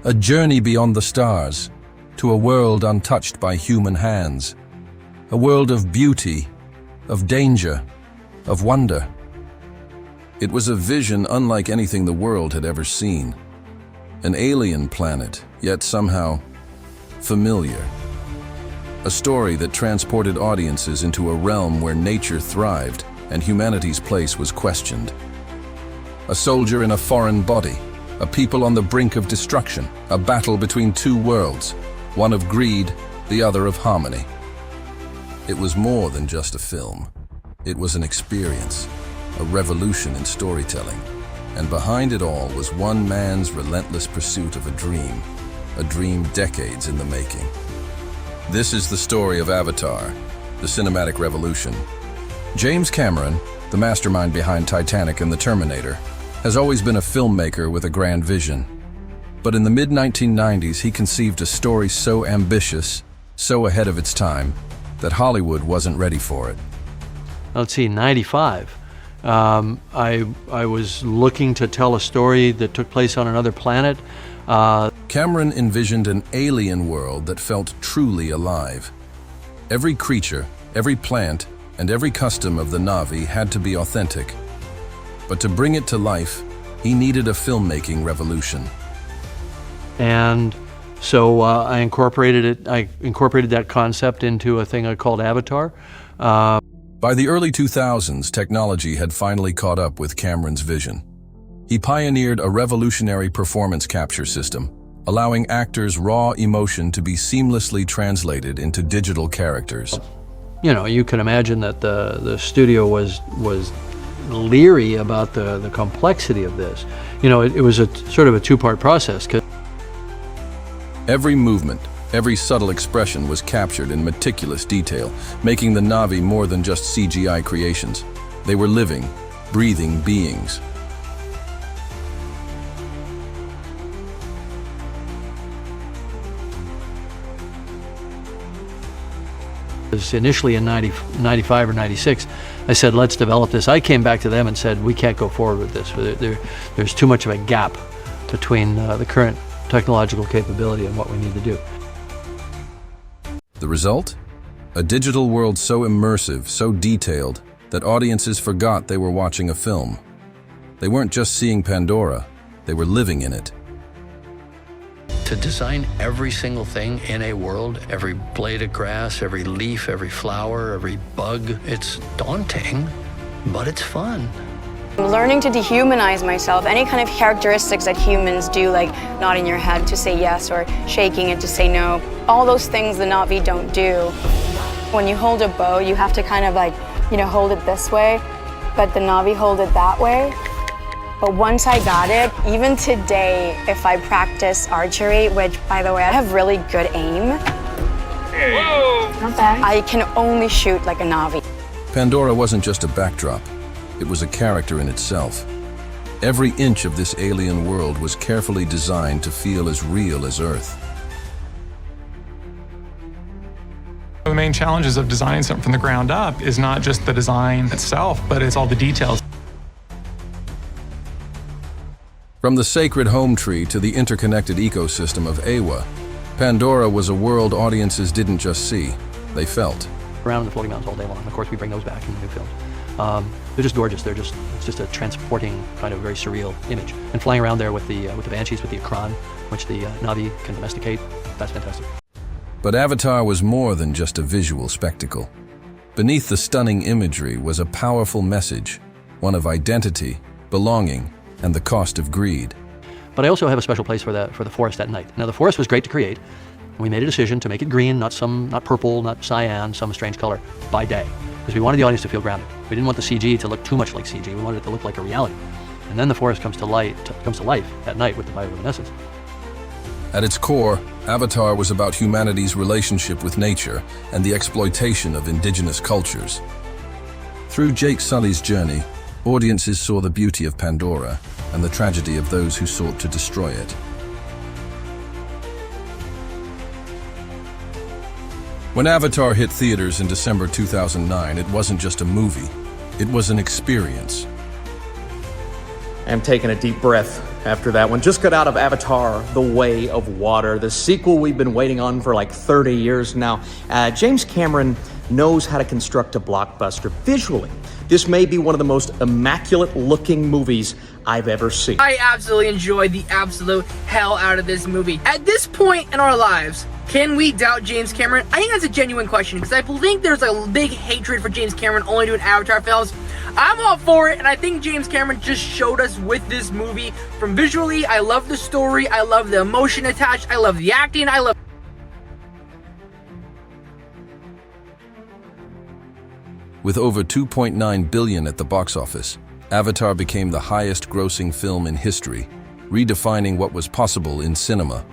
a journey beyond the stars, to a world untouched by human hands. A world of beauty, of danger, of wonder. It was a vision unlike anything the world had ever seen. An alien planet, yet somehow familiar. A story that transported audiences into a realm where nature thrived and humanity's place was questioned. A soldier in a foreign body, a people on the brink of destruction, a battle between two worlds, one of greed, the other of harmony. It was more than just a film. It was an experience, a revolution in storytelling. And behind it all was one man's relentless pursuit of a dream decades in the making. This is the story of Avatar, the cinematic revolution. James Cameron, the mastermind behind Titanic and The Terminator, has always been a filmmaker with a grand vision. But in the mid-1990s, he conceived a story so ambitious, so ahead of its time, that Hollywood wasn't ready for it. Let's see, 95. I was looking to tell a story that took place on another planet. Cameron envisioned an alien world that felt truly alive. Every creature, every plant, and every custom of the Na'vi had to be authentic. But to bring it to life, he needed a filmmaking revolution. And so I incorporated that concept into a thing I called Avatar. By the early 2000s, technology had finally caught up with Cameron's vision. He pioneered a revolutionary performance capture system, allowing actors' raw emotion to be seamlessly translated into digital characters. You know, you can imagine that the studio was leery about the complexity of this. You know, it was a sort of a two-part process. Every movement, every subtle expression was captured in meticulous detail, making the Na'vi more than just CGI creations. They were living, breathing beings. Initially in 95 or 96, I said, let's develop this. I came back to them and said, we can't go forward with this. There's too much of a gap between the current technological capability and what we need to do. The result? A digital world so immersive, so detailed, that audiences forgot they were watching a film. They weren't just seeing Pandora, they were living in it. To design every single thing in a world, every blade of grass, every leaf, every flower, every bug, it's daunting, but it's fun. Learning to dehumanize myself, any kind of characteristics that humans do, like nodding your head to say yes or shaking it to say no, all those things the Na'vi don't do. When you hold a bow, you have to kind of like, hold it this way, but the Na'vi hold it that way. But once I got it, even today, if I practice archery, which, by the way, I have really good aim, not bad. I can only shoot like a Na'vi. Pandora wasn't just a backdrop. It was a character in itself. Every inch of this alien world was carefully designed to feel as real as Earth. The main challenges of designing something from the ground up is not just the design itself, but it's all the details. From the sacred home tree to the interconnected ecosystem of Awa, Pandora was a world audiences didn't just see, they felt. Around in the floating mountains all day long. Of course, we bring those back in the new films. They're just gorgeous. It's just a transporting, kind of very surreal image. And flying around there with the banshees, with the Akran, which the Na'vi can domesticate, that's fantastic. But Avatar was more than just a visual spectacle. Beneath the stunning imagery was a powerful message, one of identity, belonging, and the cost of greed. But I also have a special place for the forest at night. Now, the forest was great to create. We made a decision to make it green, not purple, not cyan, some strange color, by day, because we wanted the audience to feel grounded. We didn't want the CG to look too much like CG. We wanted it to look like a reality. And then the forest comes to life at night with the bioluminescence. At its core, Avatar was about humanity's relationship with nature and the exploitation of indigenous cultures. Through Jake Sully's journey, audiences saw the beauty of Pandora and the tragedy of those who sought to destroy it. When Avatar hit theaters in December 2009, it wasn't just a movie, it was an experience. I'm taking a deep breath after that one. Just got out of Avatar, The Way of Water, the sequel we've been waiting on for like 30 years now. James Cameron knows how to construct a blockbuster visually. This may be one of the most immaculate-looking movies I've ever seen. I absolutely enjoyed the absolute hell out of this movie. At this point in our lives, can we doubt James Cameron? I think that's a genuine question, because I think there's a big hatred for James Cameron only doing Avatar films. I'm all for it, and I think James Cameron just showed us with this movie. From visually, I love the story, I love the emotion attached, I love the acting, I love... With over $2.9 billion at the box office, Avatar became the highest-grossing film in history, redefining what was possible in cinema.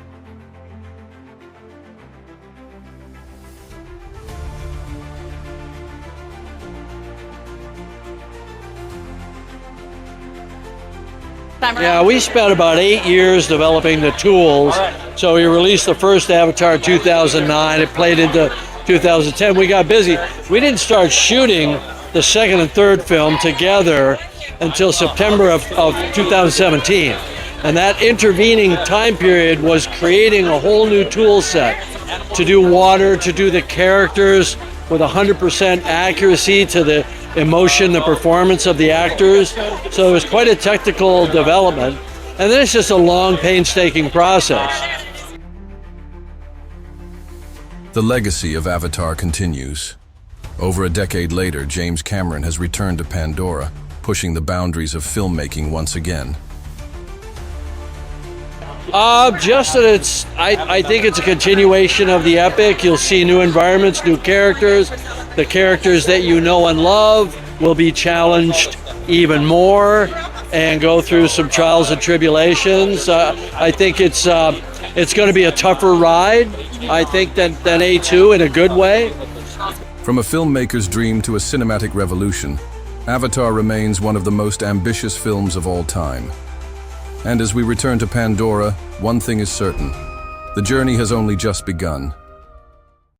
Yeah, we spent about 8 years developing the tools. So we released the first Avatar in 2009. It played into 2010. We got busy. We didn't start shooting the second and third film together until September of 2017. And that intervening time period was creating a whole new tool set to do water, to do the characters with 100% accuracy to the emotion, the performance of the actors. So it was quite a technical development. And then it's just a long, painstaking process. The legacy of Avatar continues. Over a decade later, James Cameron has returned to Pandora, pushing the boundaries of filmmaking once again. Just that I think it's a continuation of the epic. You'll see new environments, new characters. The characters that you know and love will be challenged even more and go through some trials and tribulations. I think it's going to be a tougher ride, I think, than A2 in a good way. From a filmmaker's dream to a cinematic revolution, Avatar remains one of the most ambitious films of all time. And as we return to Pandora, one thing is certain: the journey has only just begun.